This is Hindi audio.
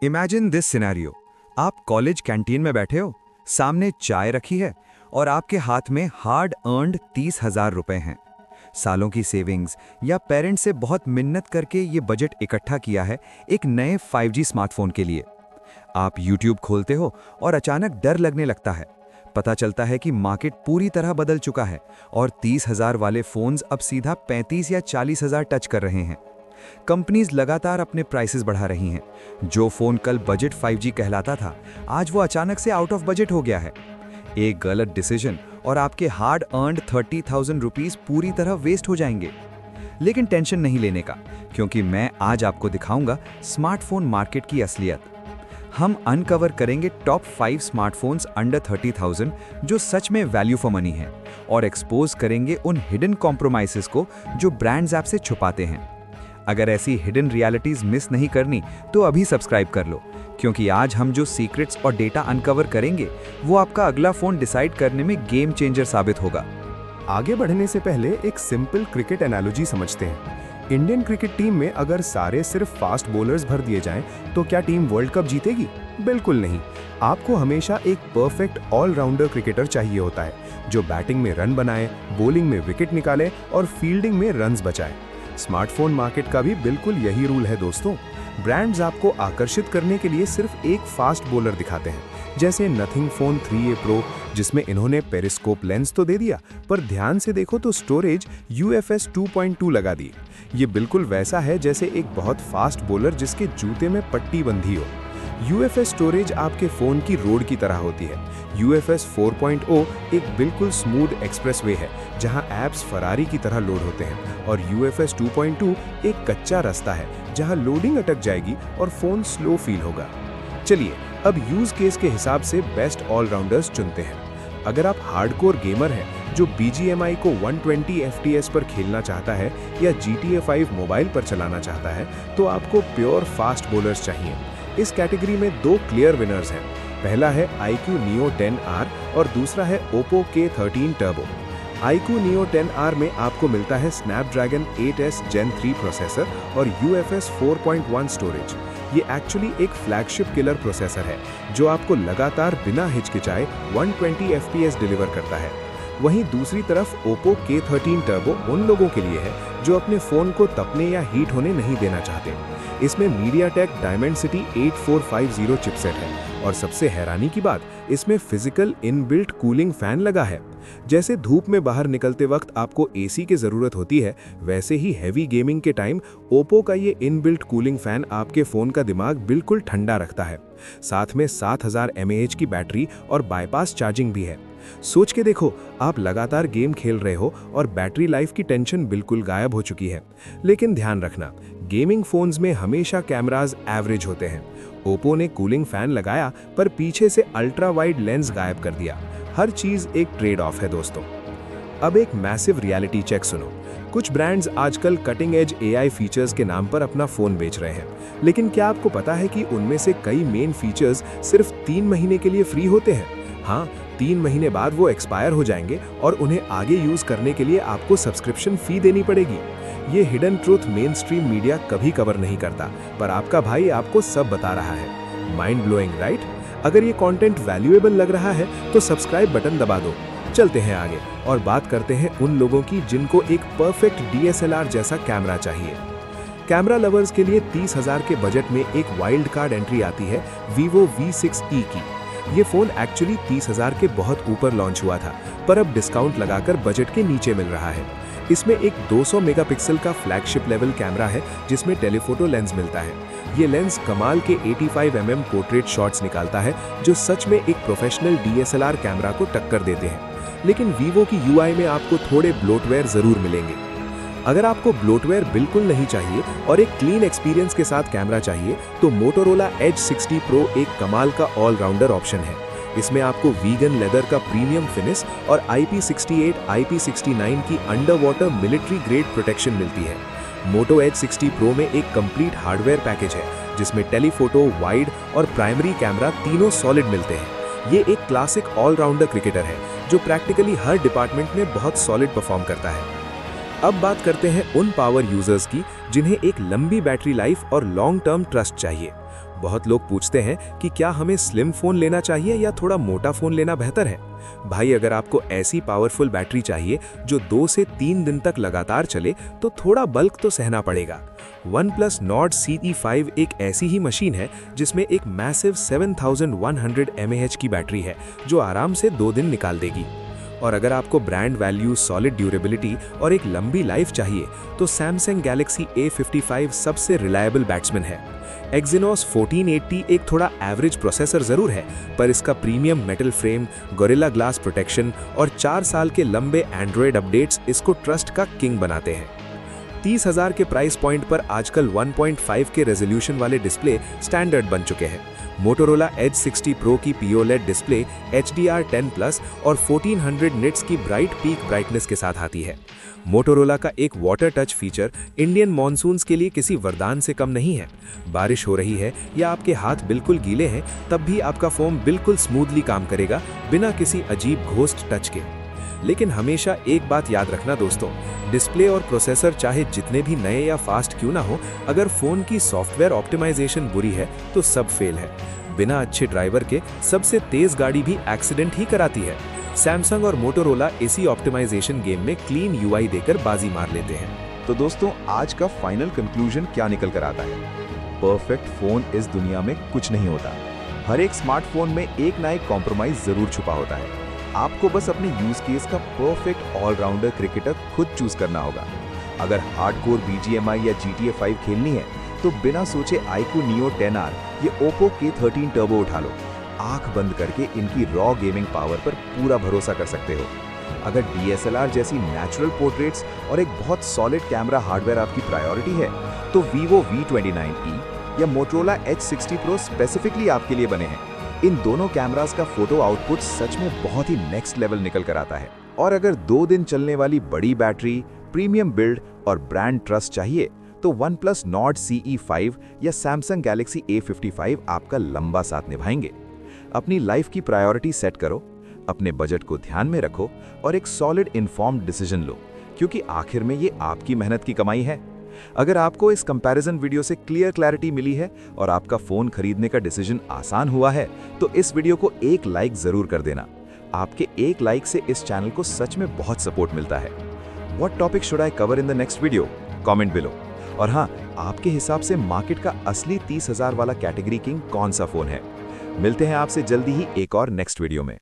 Imagine this scenario. आप कॉलेज कैंटीन में बैठे हो, सामने चाय रखी है और आपके हाथ में हार्ड अर्न्ड 30,000 रुपए हैं। सालों की सेविंग्स या पेरेंट्स से बहुत मिन्नत करके ये बजट इकट्ठा किया है एक नए 5G स्मार्टफोन के लिए। आप YouTube खोलते हो और अचानक डर लगने लगता है। पता चलता है कि मार्केट पूरी तरह बदल चुका है और 30,000 वाले फोन्स अब सीधा 35 या 40,000 टच कर रहे हैं। कंपनीज लगातार अपने प्राइसेस बढ़ा रही हैं। जो फोन कल बजट 5G कहलाता था, आज वो अचानक से आउट ऑफ बजट हो गया है। एक गलत डिसीजन और आपके हार्ड अर्न्ड 30,000 रुपीस पूरी तरह वेस्ट हो जाएंगे। लेकिन टेंशन नहीं लेने का, क्योंकि मैं आज आपको दिखाऊंगा स्मार्टफोन मार्केट की असलियत। हम अनकवर करेंगे टॉप 5 स्मार्टफोन्स अंडर 30,000 जो सच में वैल्यू फॉर मनी हैं, और एक्सपोज करेंगे उन हिडन कॉम्प्रोमाइसेस को जो ब्रांड्स ऐप से छुपाते हैं। अगर ऐसी हिडन रियलिटीज मिस नहीं करनी तो अभी सब्सक्राइब कर लो, क्योंकि आज हम जो सीक्रेट्स और डेटा अनकवर करेंगे वो आपका अगला फोन डिसाइड करने में गेम चेंजर साबित होगा। आगे बढ़ने से पहले एक सिंपल क्रिकेट एनालॉजी समझते हैं। इंडियन क्रिकेट टीम में अगर सारे सिर्फ फास्ट बॉलर्स भर दिए जाएं, तो क्या टीम वर्ल्ड कप जीतेगी? बिल्कुल नहीं। आपको हमेशा एक परफेक्ट ऑलराउंडर क्रिकेटर चाहिए होता है, जो बैटिंग में रन बनाए, बॉलिंग में विकेट निकाले और फील्डिंग में रन्स बचाए। स्मार्टफोन मार्केट का भी बिल्कुल यही रूल है दोस्तों। ब्रांड्स आपको आकर्षित करने के लिए सिर्फ एक फास्ट बॉलर दिखाते हैं, जैसे नथिंग फोन 3A Pro, जिसमें इन्होंने पेरिस्कोप लेंस तो दे दिया, पर ध्यान से देखो तो स्टोरेज UFS 2.2 लगा दी। ये बिल्कुल वैसा है जैसे एक बहुत फास्ट बॉलर जिसके जूते में पट्टी बंधी हो। UFS स्टोरेज आपके फ़ोन की रोड की तरह होती है। UFS 4.0 एक बिल्कुल स्मूथ एक्सप्रेसवे है, जहां ऐप्स फरारी की तरह लोड होते हैं, और UFS 2.2 एक कच्चा रास्ता है, जहां लोडिंग अटक जाएगी और फ़ोन स्लो फील होगा। चलिए अब यूज़ केस के हिसाब से बेस्ट ऑलराउंडर्स चुनते हैं। अगर आप हार्डकोर गेमर हैं जो BGMI को 120 FPS पर खेलना चाहता है या GTA 5 मोबाइल पर चलाना चाहता है, तो आपको प्योर फास्ट बॉलर्स चाहिए। इस कैटेगरी में 2 क्लियर विनर्स हैं। पहला है iQOO Neo 10R और दूसरा है Oppo K13 Turbo। iQOO Neo 10R में आपको मिलता है Snapdragon 8S Gen 3 प्रोसेसर और UFS 4.1 स्टोरेज। ये एक्चुअली एक फ्लैगशिप किलर प्रोसेसर है, जो आपको लगातार बिना हिचकिचाए 120 FPS डिलीवर करता है। वहीं दूसरी तरफ Oppo K13 Turbo उन लोगों के लिए है जो अपने फ़ोन को तपने या हीट होने नहीं देना चाहते। इसमें MediaTek Dimensity 8450 चिपसेट है, और सबसे हैरानी की बात, इसमें फिजिकल इनबिल्ट कूलिंग फैन लगा है। जैसे धूप में बाहर निकलते वक्त आपको AC की ज़रूरत होती है, वैसे ही हैवी गेमिंग के टाइम Oppo का ये इनबिल्ट कूलिंग फैन आपके फ़ोन का दिमाग बिल्कुल ठंडा रखता है। साथ में 7000 mAh की बैटरी और बाईपास चार्जिंग भी है। सोच के देखो, आप लगातार गेम खेल रहे हो और बैटरी लाइफ की टेंशन बिल्कुल गायब हो चुकी है। लेकिन ध्यान रखना, गेमिंग फोन्स में हमेशा कैमराज एवरेज होते हैं। ओप्पो ने कूलिंग फैन लगाया, पर पीछे से अल्ट्रा वाइड लेंस गायब कर दिया। हर चीज एक ट्रेड ऑफ है दोस्तों। अब एक मैसिव रियलिटी चेक सुनो। कुछ ब्रांड्स आजकल कटिंग एज AI फीचर्स के नाम पर अपना फोन बेच रहे हैं, लेकिन क्या आपको पता है कि उनमें से कई मेन फीचर्स सिर्फ 3 महीने के लिए फ्री होते हैं? हाँ, 3 महीने बाद वो एक्सपायर हो जाएंगे और उन्हें आगे यूज करने के लिए आपको सब्सक्रिप्शन फी देनी पड़ेगी। ये hidden truth main stream media कभी कवर नहीं करता, पर आपका भाई आपको सब बता रहा है। Mind blowing, right? अगर ये कंटेंट वैल्यूएबल लग रहा है तो सब्सक्राइब बटन दबा दो। चलते हैं आगे और बात करते हैं उन लोगों की जिनको एक परफेक्ट DSLR जैसा कैमरा चाहिए। कैमरा लवर्स के लिए 30,000 के बजट में एक वाइल्ड कार्ड एंट्री आती है Vivo V6e की। ये फ़ोन एक्चुअली 30,000 के बहुत ऊपर लॉन्च हुआ था, पर अब डिस्काउंट लगाकर बजट के नीचे मिल रहा है। इसमें एक 200 मेगापिक्सल का फ्लैगशिप लेवल कैमरा है, जिसमें टेलीफोटो लेंस मिलता है। ये लेंस कमाल के 85 mm पोर्ट्रेट शॉट्स निकालता है, जो सच में एक प्रोफेशनल DSLR कैमरा को टक्कर देते हैं। लेकिन Vivo की UI में आपको थोड़े ब्लोटवेयर ज़रूर मिलेंगे। अगर आपको ब्लोटवेयर बिल्कुल नहीं चाहिए और एक क्लीन एक्सपीरियंस के साथ कैमरा चाहिए, तो Motorola Edge 60 Pro एक कमाल का ऑलराउंडर ऑप्शन है। इसमें आपको वीगन लेदर का प्रीमियम फिनिश और IP68, IP69 की under water military grade protection मिलती है। Moto Edge 60 Pro में एक कंप्लीट हार्डवेयर पैकेज है, जिसमें टेलीफोटो, वाइड और प्राइमरी कैमरा तीनों सॉलिड मिलते हैं। ये एक क्लासिक ऑलराउंडर क्रिकेटर है, जो प्रैक्टिकली हर डिपार्टमेंट में बहुत सॉलिड परफॉर्म करता है। अब बात करते हैं उन पावर यूजर्स की जिन्हें एक लंबी बैटरी लाइफ और लॉन्ग टर्म ट्रस्ट चाहिए। बहुत लोग पूछते हैं कि क्या हमें स्लिम फ़ोन लेना चाहिए या थोड़ा मोटा फ़ोन लेना बेहतर है। भाई, अगर आपको ऐसी पावरफुल बैटरी चाहिए जो 2 से 3 दिन तक लगातार चले तो थोड़ा बल्क तो सहना पड़ेगा। OnePlus Nord CE5 एक ऐसी ही मशीन है जिसमें एक मैसिव 7100 mAh की बैटरी है जो आराम से 2 दिन निकाल देगी। और अगर आपको ब्रांड वैल्यू, सॉलिड ड्यूरेबिलिटी और एक लंबी लाइफ चाहिए तो Samsung Galaxy A55 सबसे रिलायबल बैट्समैन है। Exynos 1480 एक थोड़ा एवरेज प्रोसेसर जरूर है, पर इसका premium metal frame, gorilla glass protection और 4 साल के लंबे एंड्रॉयड अपडेट्स इसको ट्रस्ट का किंग बनाते हैं। 30,000 के प्राइस पॉइंट पर आजकल 1.5 के रेजोल्यूशन वाले डिस्प्ले स्टैंडर्ड बन चुके हैं। Motorola Edge 60 Pro की POLED डिस्प्ले HDR10+ और 1400 निट्स की ब्राइट पीक ब्राइटनेस के साथ आती है। Motorola का एक water touch feature Indian monsoons के लिए किसी वरदान से कम नहीं है। बारिश हो रही है या आपके हाथ बिल्कुल गीले हैं, तब भी आपका फोन बिल्कुल स्मूथली काम करेगा, बिना किसी अजीब घोस्ट टच के। लेकिन हमेशा एक बात याद रखना दोस्तों, डिस्प्ले और प्रोसेसर चाहे जितने भी नए या फास्ट क्यों ना हो, अगर फ़ोन की सॉफ्टवेयर ऑप्टिमाइजेशन बुरी है तो सब फेल है। बिना अच्छे ड्राइवर के सबसे तेज़ गाड़ी भी एक्सीडेंट ही कराती है। सैमसंग और मोटोरोला इसी ऑप्टिमाइजेशन गेम में क्लीन यूआई देकर बाजी मार लेते हैं। तो दोस्तों, आज का फाइनल कंक्लूजन क्या निकल कर आता है? परफेक्ट फ़ोन इस दुनिया में कुछ नहीं होता। हर एक स्मार्टफोन में एक ना एक कॉम्प्रोमाइज़ ज़रूर छुपा होता है। आपको बस अपने यूज केस का परफेक्ट ऑलराउंडर क्रिकेटर खुद चूज करना होगा। अगर हार्डकोर BGMI या GTA 5 खेलनी है तो बिना सोचे iQOO Neo 10R या Oppo K13 Turbo उठा लो। आंख बंद करके इनकी रॉ गेमिंग पावर पर पूरा भरोसा कर सकते हो। अगर DSLR जैसी नेचुरल पोर्ट्रेट्स और एक बहुत सॉलिड कैमरा हार्डवेयर आपकी प्रायोरिटी है तो Vivo V29e या Motorola H60 Pro स्पेसिफिकली आपके लिए बने हैं। इन दोनों कैमरास का फोटो आउटपुट सच में बहुत ही नेक्स्ट लेवल निकल कर आता है। और अगर 2 दिन चलने वाली बड़ी बैटरी, प्रीमियम बिल्ड और ब्रांड ट्रस्ट चाहिए तो OnePlus Nord CE5 या Samsung Galaxy A55 आपका लंबा साथ निभाएंगे। अपनी लाइफ की प्रायोरिटी सेट करो, अपने बजट को ध्यान में रखो और एक सॉलिड इन्फॉर्म्ड डिसीजन लो, क्योंकि आखिर में ये आपकी मेहनत की कमाई है। अगर आपको इस कंपैरिजन वीडियो से क्लैरिटी मिली है और आपका फोन खरीदने का डिसीजन आसान हुआ है तो इस वीडियो को एक लाइक जरूर कर देना। आपके एक लाइक से इस चैनल को सच में बहुत सपोर्ट मिलता है। What topic should I cover in the next video? Comment below. और हाँ, आपके हिसाब से मार्केट का असली 30,000 वाला कैटेगरी किंग कौन सा फोन है? मिलते हैं आपसे जल्दी ही एक और नेक्स्ट वीडियो में।